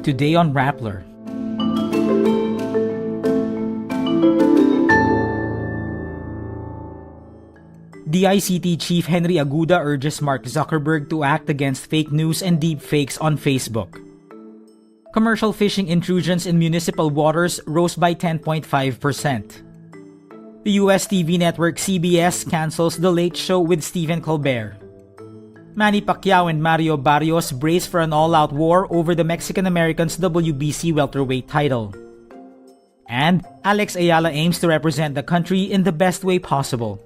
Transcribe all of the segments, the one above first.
Today on Rappler. DICT Chief Henry Aguda urges Mark Zuckerberg to act against fake news and deepfakes on Facebook. Commercial fishing intrusions in municipal waters rose by 10.5%. The US TV network CBS cancels The Late Show with Stephen Colbert. Manny Pacquiao and Mario Barrios brace for an all-out war over the Mexican-Americans WBC welterweight title. And Alex Eala aims to represent the country in the best way possible.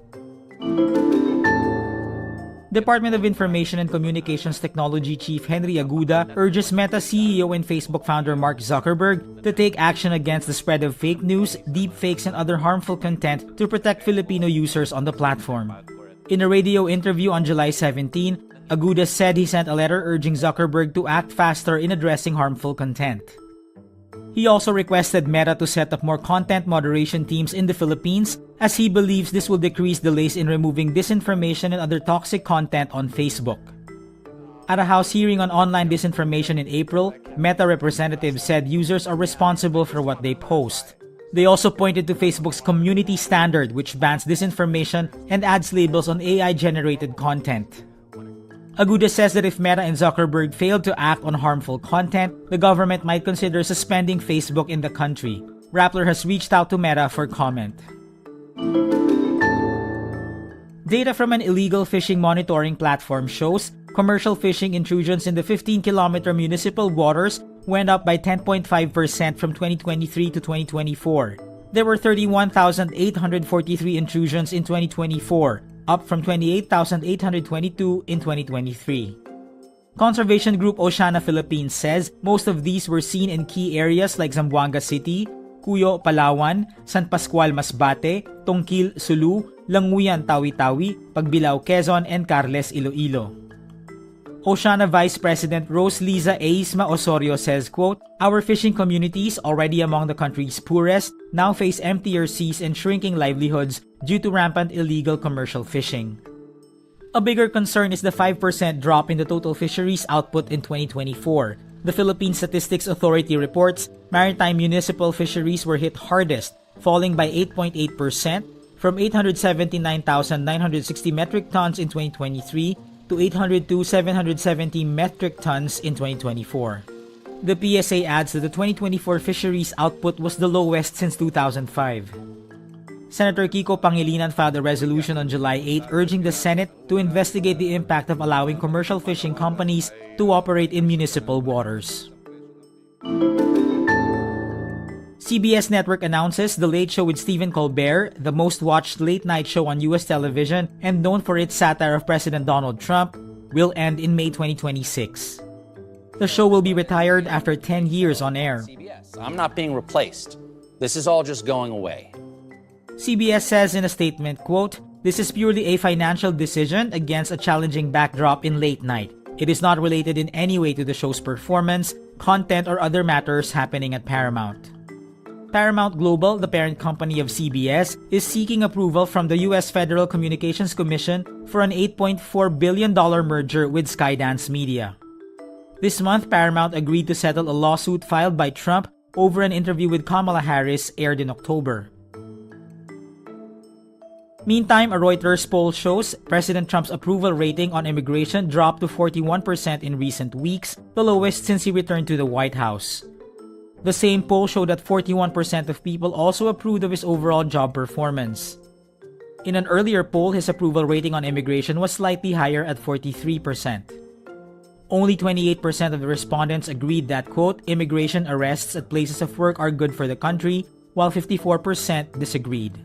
Department of Information and Communications Technology Chief Henry Aguda urges Meta CEO and Facebook founder Mark Zuckerberg to take action against the spread of fake news, deepfakes, and other harmful content to protect Filipino users on the platform. In a radio interview on July 17, Aguda said he sent a letter urging Zuckerberg to act faster in addressing harmful content. He also requested Meta to set up more content moderation teams in the Philippines, as he believes this will decrease delays in removing disinformation and other toxic content on Facebook. At a House hearing on online disinformation in April, Meta representatives said users are responsible for what they post. They also pointed to Facebook's community standard, which bans disinformation and adds labels on AI-generated content. Aguda says that if Meta and Zuckerberg failed to act on harmful content, the government might consider suspending Facebook in the country. Rappler has reached out to Meta for comment. Data from an illegal fishing monitoring platform shows commercial fishing intrusions in the 15-kilometer municipal waters went up by 10.5% from 2023 to 2024. There were 31,843 intrusions in 2024, up from 28,822 in 2023. Conservation group Oceana Philippines says most of these were seen in key areas like Zamboanga City, Cuyo, Palawan, San Pascual, Masbate, Tongkil, Sulu, Languyan, Tawi-Tawi, Pagbilao, Quezon, and Carles, Iloilo. Oceana Vice President Rose Liza Eisma Osorio says, quote, "Our fishing communities, already among the country's poorest, now face emptier seas and shrinking livelihoods due to rampant illegal commercial fishing." A bigger concern is the 5% drop in the total fisheries output in 2024. The Philippine Statistics Authority reports maritime municipal fisheries were hit hardest, falling by 8.8% from 879,960 metric tons in 2023 to 802,770 metric tons in 2024. The PSA adds that the 2024 fisheries output was the lowest since 2005. Senator Kiko Pangilinan filed a resolution on July 8 urging the Senate to investigate the impact of allowing commercial fishing companies to operate in municipal waters. CBS Network announces The Late Show with Stephen Colbert, the most watched late-night show on US television and known for its satire of President Donald Trump, will end in May 2026. The show will be retired after 10 years on air. I'm not being replaced. This is all just going away. CBS says in a statement, quote, "This is purely a financial decision against a challenging backdrop in late night. It is not related in any way to the show's performance, content, or other matters happening at Paramount." Paramount Global, the parent company of CBS, is seeking approval from the U.S. Federal Communications Commission for an $8.4 billion merger with Skydance Media. This month, Paramount agreed to settle a lawsuit filed by Trump over an interview with Kamala Harris aired in October. Meantime, a Reuters poll shows President Trump's approval rating on immigration dropped to 41% in recent weeks, the lowest since he returned to the White House. The same poll showed that 41% of people also approved of his overall job performance. In an earlier poll, his approval rating on immigration was slightly higher at 43%. Only 28% of the respondents agreed that, quote, "immigration arrests at places of work are good for the country," while 54% disagreed.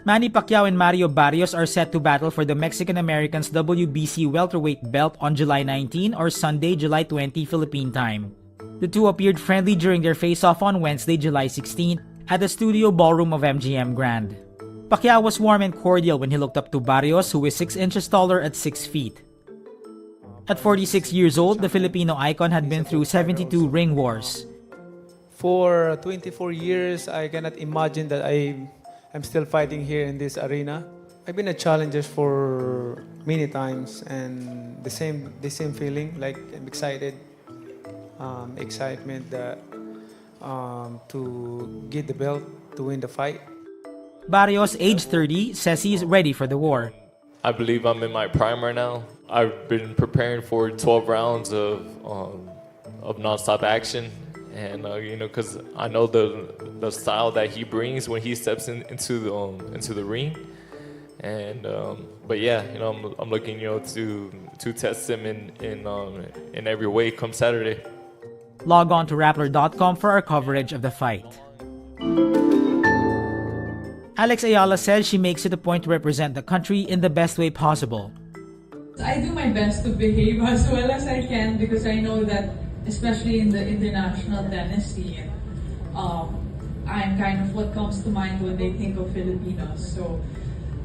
Manny Pacquiao and Mario Barrios are set to battle for the Mexican-Americans WBC welterweight belt on July 19 or Sunday, July 20 Philippine time. The two appeared friendly during their face-off on Wednesday, July 16 at the studio ballroom of MGM Grand. Pacquiao was warm and cordial when he looked up to Barrios, who is 6 inches taller at 6 feet. At 46 years old, the Filipino icon had been through 72 ring wars. For 24 years, I cannot imagine that I'm still fighting here in this arena. I've been at challenges for many times, and the same feeling. Like I'm excited, excitement that to get the belt, to win the fight. Barrios, age 30, says he's ready for the war. I believe I'm in my prime right now. I've been preparing for 12 rounds of nonstop action, and because I know the style that he brings when he steps into the ring, and but yeah, I'm looking to test him in every way come Saturday. Log on to Rappler.com for our coverage of the fight. Alex Eala says she makes it a point to represent the country in the best way possible. I do my best to behave as well as I can because I know that, especially in the international tennis scene, I'm kind of what comes to mind when they think of Filipinos. So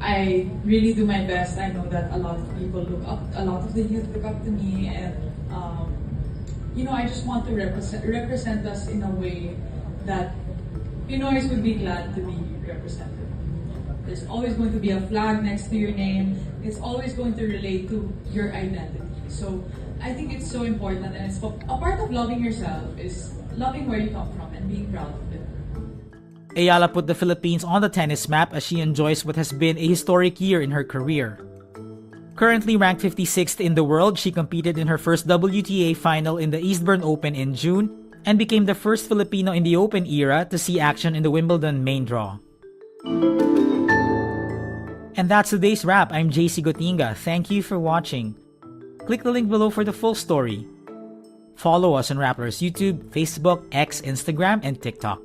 I really do my best. I know that a lot of people a lot of the youth look up to me, and I just want to represent us in a way that Pinoys would be glad to be represented. There's always going to be a flag next to your name. It's always going to relate to your identity. So I think it's so important, and it's a part of loving yourself is loving where you come from and being proud of it. Eala put the Philippines on the tennis map as she enjoys what has been a historic year in her career. Currently ranked 56th in the world, she competed in her first WTA final in the Eastbourne Open in June and became the first Filipino in the Open era to see action in the Wimbledon main draw. And that's today's wrap. I'm JC Gotinga. Thank you for watching. Click the link below for the full story. Follow us on Rappler's YouTube, Facebook, X, Instagram, and TikTok.